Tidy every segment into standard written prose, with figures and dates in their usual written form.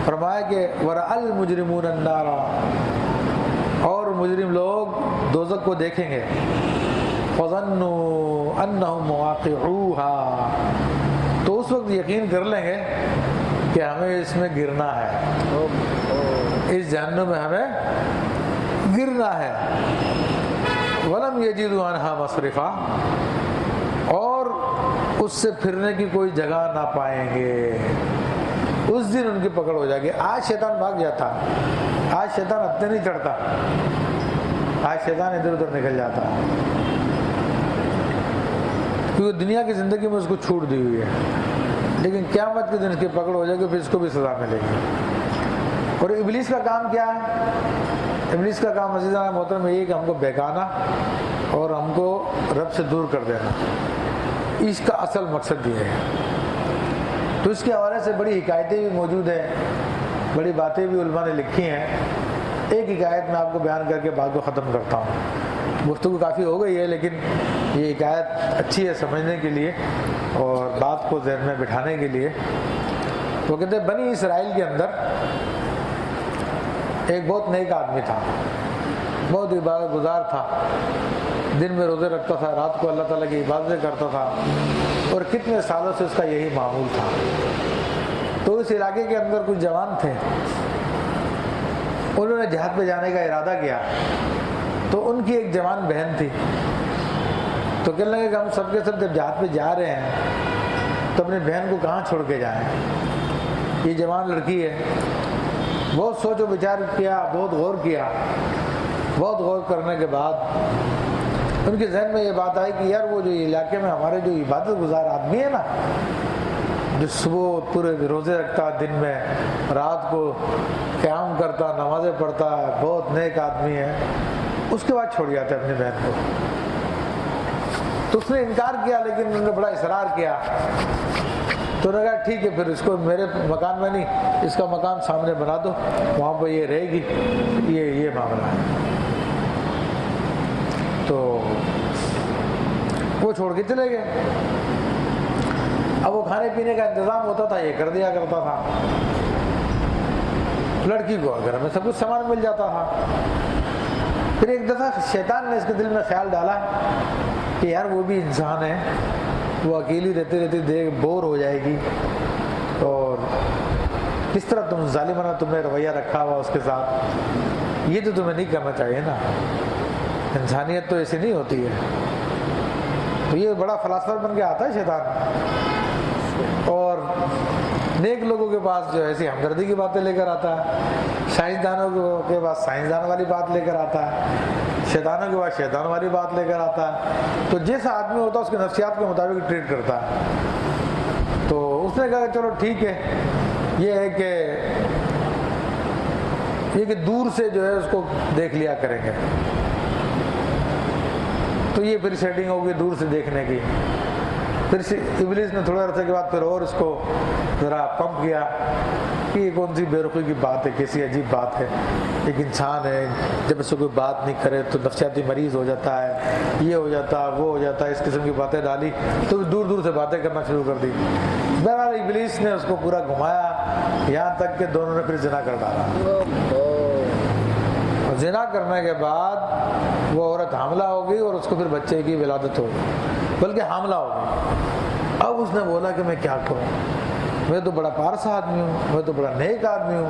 فرمایا کہ ورأى المجرمون النار، اور مجرم لوگ دوزخ کو دیکھیں گے، فظنوا انہم مواقعوها، تو اس وقت یقین کر لیں گے کہ ہمیں اس میں گرنا ہے، اس جہنم میں ہمیں گرنا ہے، ولم یجدوا عنہا مصرفا، اور اس سے پھرنے کی کوئی جگہ نہ پائیں گے۔ اس دن ان کی پکڑ ہو جائے گی۔ آج شیطان بھاگ جاتا، آج شیطان ہتھے نہیں چڑھتا، آج شیطان ادھر ادھر نکل جاتا، کیونکہ دنیا کی زندگی میں اس کو چھوٹ دی ہوئی ہے، لیکن قیامت کے دن اس کی پکڑ ہو جائے گی، پھر اس کو بھی سزا ملے گی۔ اور ابلیس کا کام کیا ہے؟ ابلیس کا کام عزیزان محترم یہ ہے کہ ہم کو بہکانا اور ہم کو رب سے دور کر دینا، اس کا اصل مقصد یہ ہے۔ تو اس کے حوالے سے بڑی حکایتیں بھی موجود ہیں، بڑی باتیں بھی علماء نے لکھی ہیں۔ ایک حکایت میں آپ کو بیان کر کے بات کو ختم کرتا ہوں، گفتگو کافی ہو گئی ہے لیکن یہ حکایت اچھی ہے سمجھنے کے لیے اور بات کو ذہن میں بٹھانے کے لیے۔ وہ کہتے ہیں بنی اسرائیل کے اندر ایک بہت نیک آدمی تھا، بہت عبادت گزار تھا، دن میں روزے رکھتا تھا، رات کو اللہ تعالیٰ کی عبادتیں کرتا تھا، اور کتنے سالوں سے اس کا یہی معمول تھا۔ تو اس علاقے کے اندر کچھ جوان تھے، انہوں نے جہاد پہ جانے کا ارادہ کیا، تو ان کی ایک جوان بہن تھی، تو کہنے لگے کہ ہم سب کے سب جب جہاد پہ جا رہے ہیں تو اپنی بہن کو کہاں چھوڑ کے جائیں، یہ جوان لڑکی ہے۔ بہت سوچ و بچار کیا، بہت غور کیا، بہت غور کرنے کے بعد ان کے ذہن میں یہ بات آئی کہ یار وہ جو علاقے میں ہمارے جو عبادت گزار آدمی ہے نا، جو صبح پورے روزے رکھتا، دن میں رات کو قیام کرتا، نمازیں پڑھتا، بہت نیک آدمی ہے، اس کے بعد چھوڑ جاتا ہے اپنی بہن کو۔ تو اس نے انکار کیا، لیکن انہوں نے بڑا اصرار کیا، تو انہوں نے کہا ٹھیک ہے، پھر اس کو میرے مکان میں نہیں، اس کا مکان سامنے بنا دو، وہاں پہ یہ رہے گی، یہ معاملہ ہے۔ تو وہ چھوڑ کے چلے گئے۔ اب وہ کھانے پینے کا انتظام ہوتا تھا، یہ کر دیا کرتا تھا، لڑکی کو گھر میں سب کچھ سامان مل جاتا تھا۔ پھر ایک دفعہ شیطان نے اس کے دل میں خیال ڈالا کہ یار وہ بھی انسان ہے، وہ اکیلی رہتے رہتے بور ہو جائے گی، اور کس طرح تم ظالمانہ تمہیں رویہ رکھا ہوا اس کے ساتھ، یہ تو تمہیں نہیں کرنا چاہیے نا، انسانیت تو ایسی نہیں ہوتی ہے۔ تو یہ بڑا فلاسفر بن کے آتا ہے شیطان، اور نیک لوگوں کے پاس جو ایسی ہمدردی کی باتیں لے کر آتا ہے، سائنسدانوں کے پاس سائنسدان والی بات لے کر آتا ہے، شیطانوں کے پاس شیطان والی بات لے کر آتا ہے۔ تو جیسا آدمی ہوتا ہے اس کے نفسیات کے مطابق ٹریٹ کرتا ہے۔ تو اس نے کہا کہ چلو ٹھیک ہے، یہ ہے کہ دور سے جو ہے اس کو دیکھ لیا کریں گے۔ تو یہ پھر سیٹنگ ہوگی دور سے دیکھنے کی۔ پھر ابلیس نے تھوڑے عرصے کے بعد پھر اور اس کو ذرا پمپ کیا کہ یہ کون سی بے رخی کی بات ہے، کیسی عجیب بات ہے، ایک انسان ہے جب اس سے کوئی بات نہیں کرے تو نفسیاتی مریض ہو جاتا ہے، یہ ہو جاتا ہے، وہ ہو جاتا ہے، اس قسم کی باتیں ڈالی، تو دور دور سے باتیں کرنا شروع کر دی۔ بہرحال ابلیس نے اس کو پورا گھمایا، یہاں تک کہ دونوں نے پھر زنا کر ڈالا۔ زنا کرنے کے بعد وہ عورت حاملہ ہو گئی اور اس کو پھر بچے کی ولادت ہو گئی، بلکہ حاملہ ہو گئی۔ اب اس نے بولا کہ میں کیا کروں، میں تو بڑا پارسا آدمی ہوں، میں تو بڑا نیک آدمی ہوں،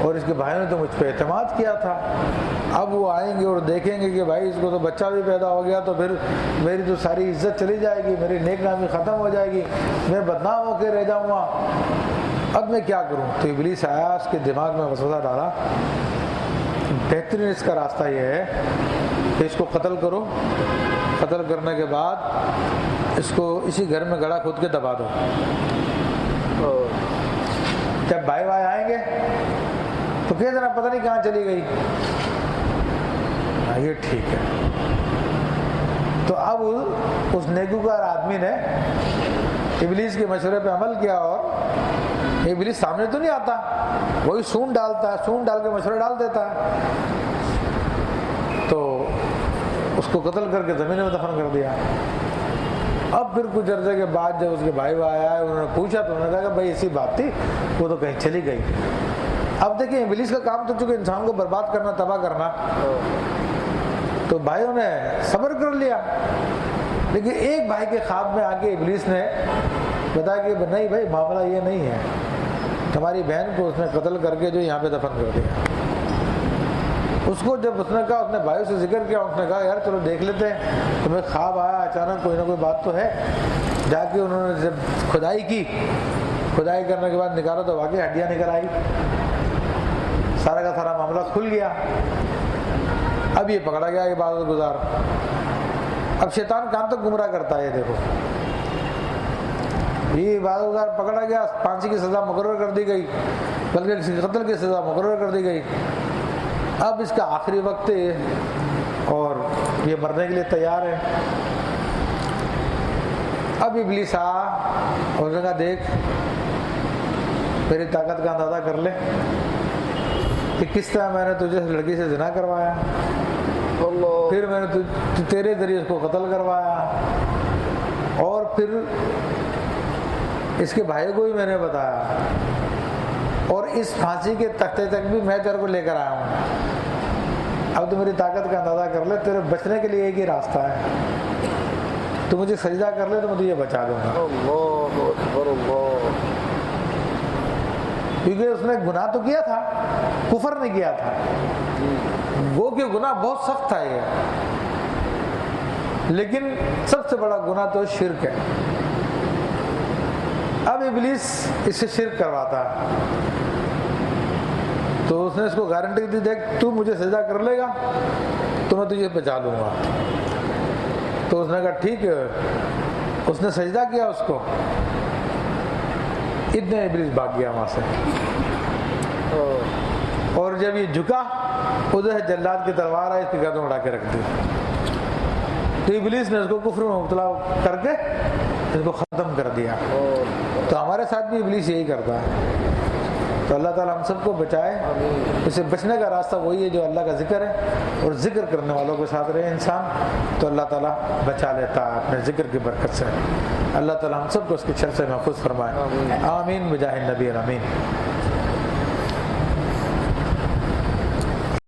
اور اس کے بھائیوں نے تو مجھ پہ اعتماد کیا تھا، اب وہ آئیں گے اور دیکھیں گے کہ بھائی اس کو تو بچہ بھی پیدا ہو گیا، تو پھر میری تو ساری عزت چلی جائے گی، میری نیک نامی ختم ہو جائے گی، میں بدنام ہو کے رہ جاؤں گا، اب میں کیا کروں۔ تو ابلیس آیا، اس کے دماغ میں وسوسہ ڈالا، بہترین اس کا راستہ یہ ہے کہ اس کو قتل کرو، قتل کرنے کے بعد اس کو اسی گھر میں گڑا کھود کے دبا دو، جب بھائی آئیں گے تو کہ ذرا پتہ نہیں کہاں چلی گئی، یہ ٹھیک ہے۔ تو اب اس نیکوکار آدمی نے ابلیس کے مشورے پہ عمل کیا، اور ابلیس سامنے تو نہیں آتا، وہی سون ڈالتا ہے، سون ڈال کے مشورے ڈال دیتا ہے، تو اس کو قتل کر کے زمین میں دفن کر دیا۔ اب پھر کچھ عرصے کے بعد جب اس کے بھائی آیا ہے، انہوں نے پوچھا تو انہوں نے کہا کہ بھائی ایسی بات تھی، وہ تو کہیں چلی گئی۔ اب دیکھیں ابلیس کا کام تو چونکہ انسان کو برباد کرنا، تباہ کرنا، تو بھائیوں نے صبر کر لیا، لیکن ایک بھائی کے خواب میں آ کے ابلیس نے بتایا کہ نہیں بھائی معاملہ یہ نہیں ہے، تمہاری بہن کو اس نے قتل کر کے جو یہاں پہ دفن کر دیا۔ اس کو جب اس نے کہا، اس نے بھائیوں سے ذکر کیا، اس نے کہا یار چلو دیکھ لیتے ہیں، تمہیں خواب آیا اچانک، کوئی نہ کوئی بات تو ہے۔ جا کے انہوں نے جب کھدائی کی، کھدائی کرنے کے بعد نکالا تو واقعی ہڈیاں نکل آئی، سارا کا سارا معاملہ کھل گیا۔ اب یہ پکڑا گیا عبادت گزار۔ اب شیطان کہاں تک گمراہ کرتا ہے، یہ دیکھو، یہ عبادت گزار پکڑا گیا، پھانسی کی سزا مقرر کر دی گئی، بلکہ قتل کی سزا مقرر کر دی گئی۔ اب اس کا آخری وقت ہے اور یہ مرنے کے لیے تیار ہے۔ اب ابلیس اور نے کہا دیکھ میری طاقت کا اندازہ کر لے کہ کس طرح میں نے تجھے لڑکی سے زنا کروایا، پھر میں نے تیرے ذریعے اس کو قتل کروایا، اور پھر اس کے بھائی کو بھی میں نے بتایا، اور اس پھانسی کے تختے تک بھی میں تیرے کو لے کر آیا ہوں۔ اب تو میری طاقت کا اندازہ کر لے، تیرے بچنے کے لیے ایک ہی راستہ ہے، تو مجھے سجدہ کر لے تو میں تجھے بچا دوں گا۔ اللہ اکبر اللہ۔ کیونکہ اس نے گناہ تو کیا تھا، کفر نہیں کیا تھا، وہ کہ گناہ بہت سخت تھا یہ، لیکن سب سے بڑا گناہ تو شرک ہے۔ اب ابلیس اس سے شرک کرواتا، تو اس نے اس کو گارنٹی دی، دیکھ تو مجھے سجدہ کر لے گا تو میں تجھے بچا دوں گا۔ تو اس نے کہا ٹھیک ہے، اس نے سجدہ کیا اس کو، اتنے ابلیس بھاگ گیا وہاں سے، اور جب یہ جھکا ادھر جلاد کی تلوار آئی، اس کی گردن اڑا کے رکھ دی۔ تو ابلیس نے اس کو کفر میں مبتلا کر کے اس کو ختم کر دیا۔ تو ہمارے ساتھ بھی ابلیس یہی کرتا ہے، تو اللہ تعالیٰ ہم سب کو بچائے۔ اسے بچنے کا راستہ وہی ہے جو اللہ کا ذکر ہے، اور ذکر کرنے والوں کے ساتھ رہے انسان تو اللہ تعالیٰ بچا لیتا ہے اپنے ذکر کی برکت سے۔ اللہ تعالیٰ ہم سب کو اس کے شر سے محفوظ فرمائے، آمین بجاہ النبی الامین۔